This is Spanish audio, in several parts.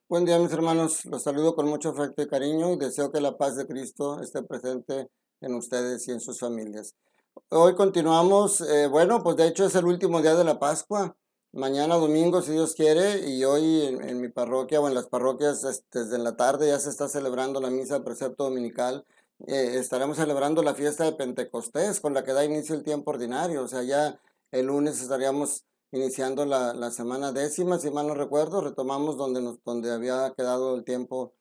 Buen día, mis hermanos. Los saludo con mucho afecto y cariño y deseo que la paz de Cristo esté presente en ustedes y en sus familias. Hoy continuamos, bueno, pues de hecho es el último día de la Pascua. Mañana domingo, si Dios quiere, y hoy en mi parroquia o en las parroquias desde la tarde ya se está celebrando la misa precepto dominical. Estaremos celebrando la fiesta de Pentecostés con la que da inicio el tiempo ordinario. O sea, ya el lunes estaríamos iniciando la semana décima, si mal no recuerdo, retomamos donde había quedado el tiempo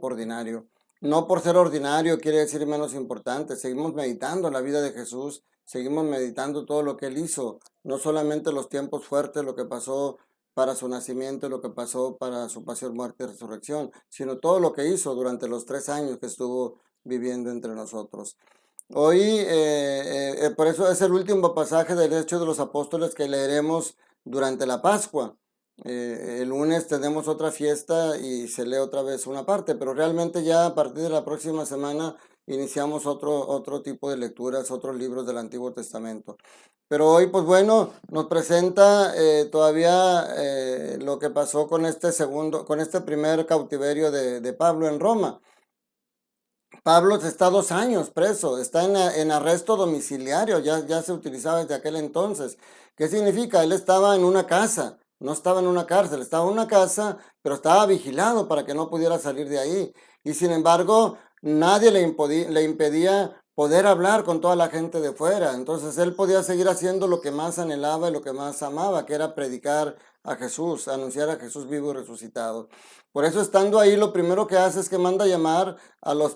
ordinario. No por ser ordinario quiere decir menos importante, seguimos meditando la vida de Jesús, seguimos meditando todo lo que Él hizo, no solamente los tiempos fuertes, lo que pasó para su nacimiento, lo que pasó para su pasión, muerte y resurrección, sino todo lo que hizo durante los 3 años que estuvo viviendo entre nosotros. Hoy, por eso es el último pasaje del Hechos de los Apóstoles que leeremos durante la Pascua. El lunes tenemos otra fiesta y se lee otra vez una parte, pero realmente ya a partir de la próxima semana iniciamos otro tipo de lecturas, otros libros del Antiguo Testamento. Pero hoy, pues bueno, nos presenta todavía lo que pasó con con este primer cautiverio de Pablo en Roma. Pablo está 2 años preso, está en arresto domiciliario, ya se utilizaba desde aquel entonces. ¿Qué significa? Él estaba en una casa, no estaba en una cárcel, estaba en una casa, pero estaba vigilado para que no pudiera salir de ahí. Y sin embargo, nadie le impedía poder hablar con toda la gente de fuera. Entonces él podía seguir haciendo lo que más anhelaba y lo que más amaba, que era predicar a Jesús, anunciar a Jesús vivo y resucitado. Por eso estando ahí, lo primero que hace es que manda llamar a los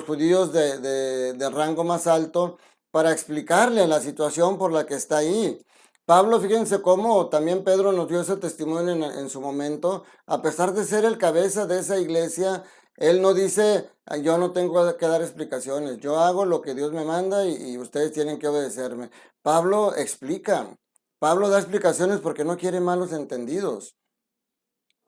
judíos de rango más alto para explicarle la situación por la que está ahí. Pablo, fíjense cómo también Pedro nos dio ese testimonio en su momento, a pesar de ser el cabeza de esa iglesia, él no dice, yo no tengo que dar explicaciones, yo hago lo que Dios me manda y ustedes tienen que obedecerme. Pablo explica, Pablo da explicaciones porque no quiere malos entendidos.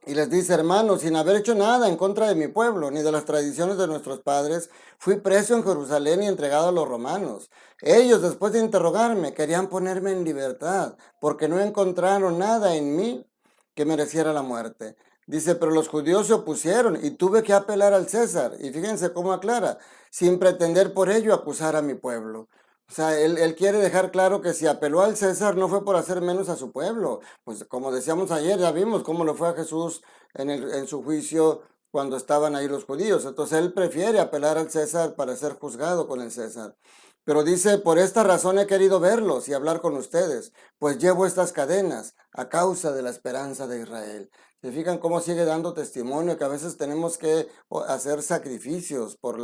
Y les dice, hermanos, sin haber hecho nada en contra de mi pueblo, ni de las tradiciones de nuestros padres, fui preso en Jerusalén y entregado a los romanos. Ellos, después de interrogarme, querían ponerme en libertad, porque no encontraron nada en mí que mereciera la muerte. Dice, pero los judíos se opusieron y tuve que apelar al César. Y fíjense cómo aclara, sin pretender por ello acusar a mi pueblo. O sea, él quiere dejar claro que si apeló al César no fue por hacer menos a su pueblo. Pues como decíamos ayer, ya vimos cómo lo fue a Jesús en su juicio cuando estaban ahí los judíos. Entonces él prefiere apelar al César para ser juzgado con el César. Pero dice, por esta razón he querido verlos y hablar con ustedes, pues llevo estas cadenas a causa de la esperanza de Israel. ¿Se fijan cómo sigue dando testimonio que a veces tenemos que hacer sacrificios por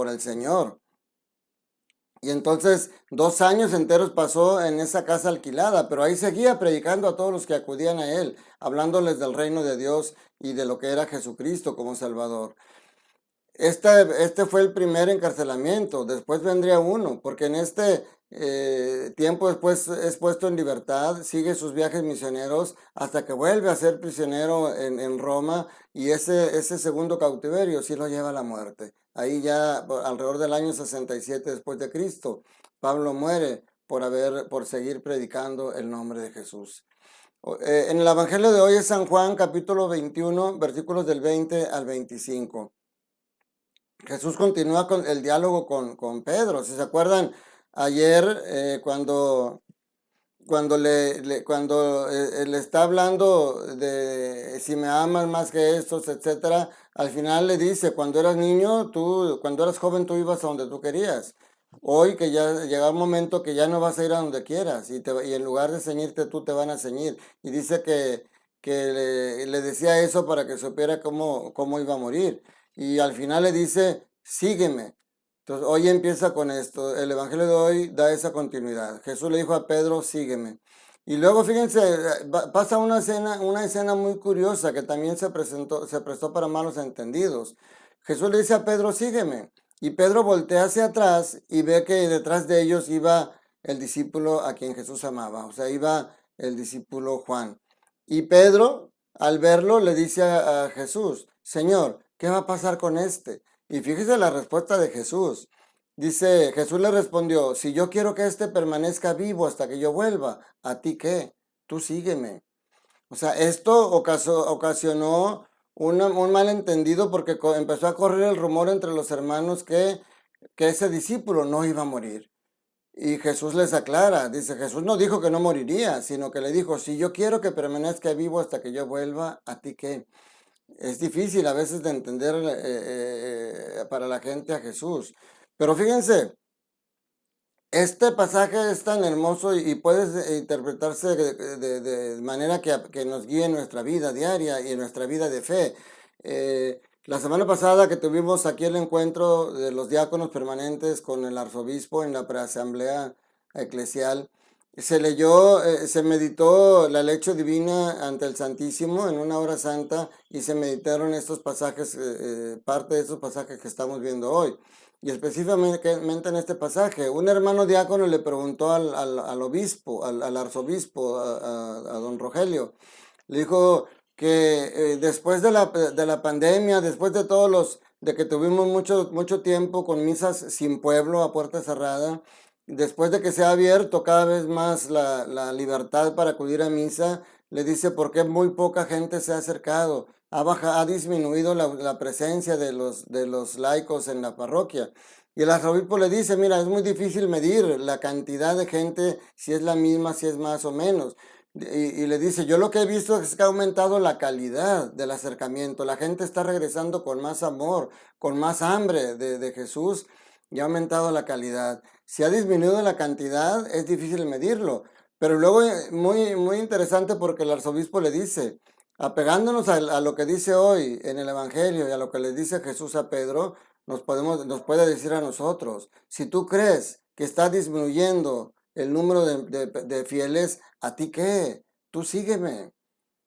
el Señor? Y entonces 2 años enteros pasó en esa casa alquilada, pero ahí seguía predicando a todos los que acudían a él, hablándoles del reino de Dios y de lo que era Jesucristo como Salvador. Este fue el primer encarcelamiento, después vendría uno, porque en este tiempo después es puesto en libertad, sigue sus viajes misioneros hasta que vuelve a ser prisionero en Roma y ese segundo cautiverio sí lo lleva a la muerte. Ahí ya alrededor del año 67 después de Cristo, Pablo muere por seguir predicando el nombre de Jesús. En el Evangelio de hoy es San Juan capítulo 21, versículos del 20 al 25. Jesús continúa con el diálogo con Pedro. Si se acuerdan, ayer cuando le está hablando de si me amas más que estos, etcétera, al final le dice, cuando eras niño, cuando eras joven, tú ibas a donde tú querías. Hoy que ya llega un momento que ya no vas a ir a donde quieras y en lugar de ceñirte tú te van a ceñir. Y dice que le decía eso para que supiera cómo iba a morir. Y al final le dice, sígueme. Entonces, hoy empieza con esto. El Evangelio de hoy da esa continuidad. Jesús le dijo a Pedro, sígueme. Y luego, fíjense, pasa una escena muy curiosa que también se prestó para malos entendidos. Jesús le dice a Pedro, sígueme. Y Pedro voltea hacia atrás y ve que detrás de ellos iba el discípulo a quien Jesús amaba. O sea, iba el discípulo Juan. Y Pedro, al verlo, le dice a Jesús, Señor, ¿qué va a pasar con este? Y fíjese la respuesta de Jesús. Dice, Jesús le respondió, si yo quiero que éste permanezca vivo hasta que yo vuelva, ¿a ti qué? Tú sígueme. O sea, esto ocasionó un malentendido porque empezó a correr el rumor entre los hermanos que ese discípulo no iba a morir. Y Jesús les aclara, dice, Jesús no dijo que no moriría, sino que le dijo, si yo quiero que permanezca vivo hasta que yo vuelva, ¿a ti qué? Es difícil a veces de entender para la gente a Jesús. Pero fíjense, este pasaje es tan hermoso y puede interpretarse de manera que nos guíe en nuestra vida diaria y en nuestra vida de fe. La semana pasada que tuvimos aquí el encuentro de los diáconos permanentes con el arzobispo en la preasamblea eclesial, se meditó la lección divina ante el Santísimo en una hora santa y se meditaron estos pasajes, parte de estos pasajes que estamos viendo hoy. Y específicamente en este pasaje, un hermano diácono le preguntó al obispo, al arzobispo, a don Rogelio, le dijo que después de la pandemia, después de de que tuvimos mucho tiempo con misas sin pueblo, a puerta cerrada, después de que se ha abierto cada vez más la libertad para acudir a misa, le dice por qué muy poca gente se ha acercado. Ha disminuido la presencia de los laicos en la parroquia. Y el arzobispo le dice, mira, es muy difícil medir la cantidad de gente, si es la misma, si es más o menos. Y le dice, yo lo que he visto es que ha aumentado la calidad del acercamiento. La gente está regresando con más amor, con más hambre de Jesús y ha aumentado la calidad. Si ha disminuido la cantidad, es difícil medirlo. Pero luego, muy interesante porque el arzobispo le dice, apegándonos a lo que dice hoy en el Evangelio y a lo que le dice Jesús a Pedro, nos puede decir a nosotros, si tú crees que está disminuyendo el número de fieles, ¿a ti qué? Tú sígueme. O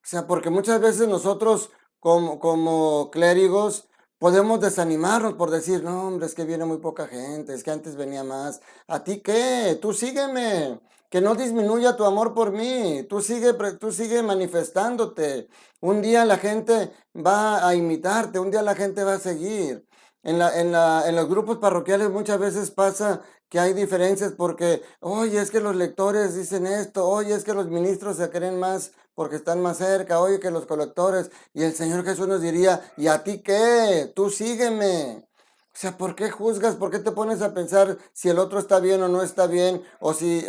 sea, porque muchas veces nosotros como clérigos podemos desanimarnos por decir, no, hombre, es que viene muy poca gente, es que antes venía más. ¿A ti qué? Tú sígueme. Que no disminuya tu amor por mí. Tú sigue manifestándote. Un día la gente va a imitarte, un día la gente va a seguir. En los grupos parroquiales muchas veces pasa que hay diferencias porque, oye, es que los lectores dicen esto, oye, es que los ministros se creen más porque están más cerca, oye, que los colectores. Y el Señor Jesús nos diría, ¿y a ti qué? Tú sígueme. O sea, ¿por qué juzgas? ¿Por qué te pones a pensar si el otro está bien o no está bien? O si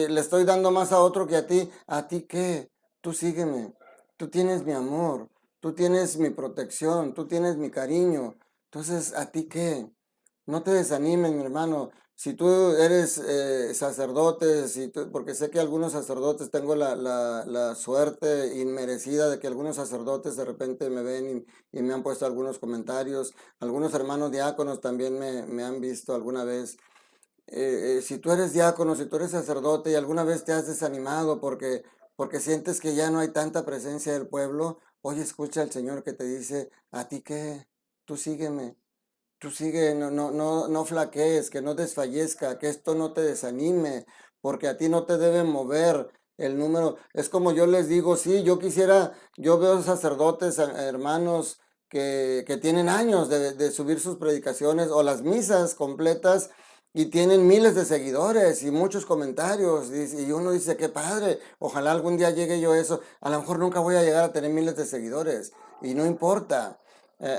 le estoy dando más a otro que a ti. ¿A ti qué? Tú sígueme. Tú tienes mi amor. Tú tienes mi protección. Tú tienes mi cariño. Entonces, ¿a ti qué? No te desanimes, mi hermano. Si tú eres sacerdote, porque sé que algunos sacerdotes, tengo la suerte inmerecida de que algunos sacerdotes de repente me ven y me han puesto algunos comentarios. Algunos hermanos diáconos también me han visto alguna vez. Si tú eres diácono, si tú eres sacerdote y alguna vez te has desanimado porque sientes que ya no hay tanta presencia del pueblo, oye, escucha al Señor que te dice, ¿a ti qué? Tú sígueme. Tú sigue, no flaquees, que no desfallezca, que esto no te desanime, porque a ti no te debe mover el número. Es como yo les digo, sí, yo veo sacerdotes, hermanos, que tienen años de subir sus predicaciones o las misas completas y tienen miles de seguidores y muchos comentarios. Y uno dice, qué padre, ojalá algún día llegue yo a eso. A lo mejor nunca voy a llegar a tener miles de seguidores y no importa.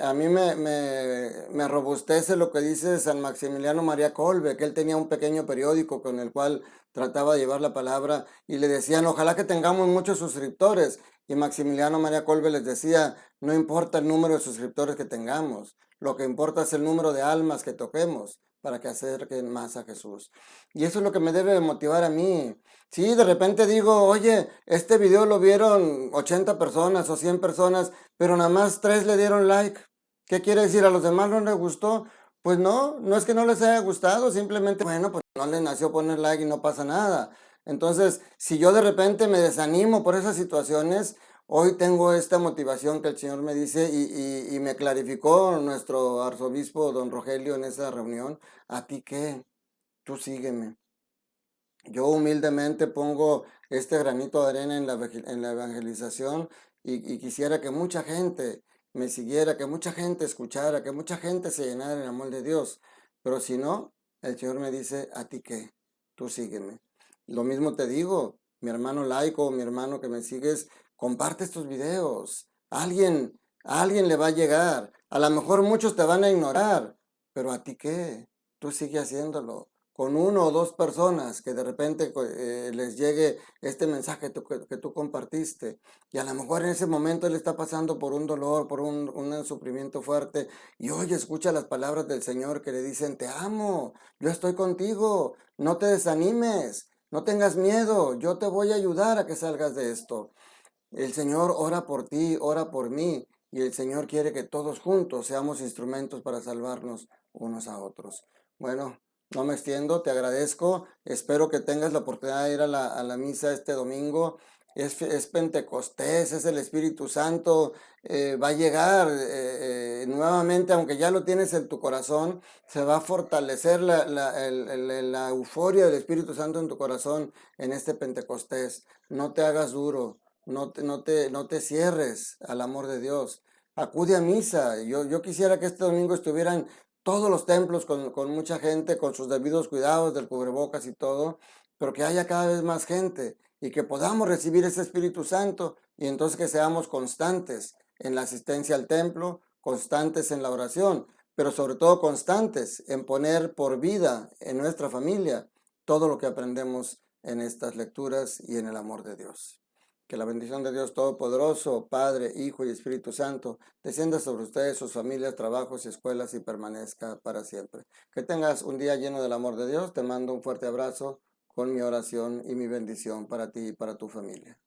A mí me robustece lo que dice San Maximiliano María Kolbe, que él tenía un pequeño periódico con el cual trataba de llevar la palabra y le decían, ojalá que tengamos muchos suscriptores. Y Maximiliano María Kolbe les decía, no importa el número de suscriptores que tengamos, lo que importa es el número de almas que toquemos para que acerquen más a Jesús. Y eso es lo que me debe motivar a mí. Si de repente digo, oye, este video lo vieron 80 personas o 100 personas, pero nada más 3 le dieron like. ¿Qué quiere decir? ¿A los demás no les gustó? Pues no, no es que no les haya gustado, simplemente, bueno, pues no les nació poner like y no pasa nada. Entonces, si yo de repente me desanimo por esas situaciones, hoy tengo esta motivación que el Señor me dice y me clarificó nuestro arzobispo don Rogelio en esa reunión. ¿A ti qué? Tú sígueme. Yo humildemente pongo este granito de arena en la evangelización y quisiera que mucha gente me siguiera, que mucha gente escuchara, que mucha gente se llenara en amor de Dios. Pero si no, el Señor me dice, ¿a ti qué? Tú sígueme. Lo mismo te digo, mi hermano laico, mi hermano que me sigues, comparte estos videos. A alguien le va a llegar. A lo mejor muchos te van a ignorar, pero ¿a ti qué? Tú sigue haciéndolo. Con uno o dos personas que de repente les llegue este mensaje que tú compartiste. Y a lo mejor en ese momento él está pasando por un dolor, por un sufrimiento fuerte. Y oye, escucha las palabras del Señor que le dicen, te amo, yo estoy contigo, no te desanimes, no tengas miedo, yo te voy a ayudar a que salgas de esto. El Señor ora por ti, ora por mí, y el Señor quiere que todos juntos seamos instrumentos para salvarnos unos a otros. Bueno, no me extiendo, te agradezco, espero que tengas la oportunidad de ir a la misa este domingo. Es Pentecostés, es el Espíritu Santo, va a llegar nuevamente, aunque ya lo tienes en tu corazón, se va a fortalecer la euforia del Espíritu Santo en tu corazón en este Pentecostés. No te hagas duro, no te cierres al amor de Dios. Acude a misa. Yo quisiera que este domingo estuvieran todos los templos con mucha gente, con sus debidos cuidados del cubrebocas y todo, pero que haya cada vez más gente y que podamos recibir ese Espíritu Santo y entonces que seamos constantes en la asistencia al templo, constantes en la oración, pero sobre todo constantes en poner por vida en nuestra familia todo lo que aprendemos en estas lecturas y en el amor de Dios. Que la bendición de Dios Todopoderoso, Padre, Hijo y Espíritu Santo, descienda sobre ustedes, sus familias, trabajos y escuelas y permanezca para siempre. Que tengas un día lleno del amor de Dios. Te mando un fuerte abrazo con mi oración y mi bendición para ti y para tu familia.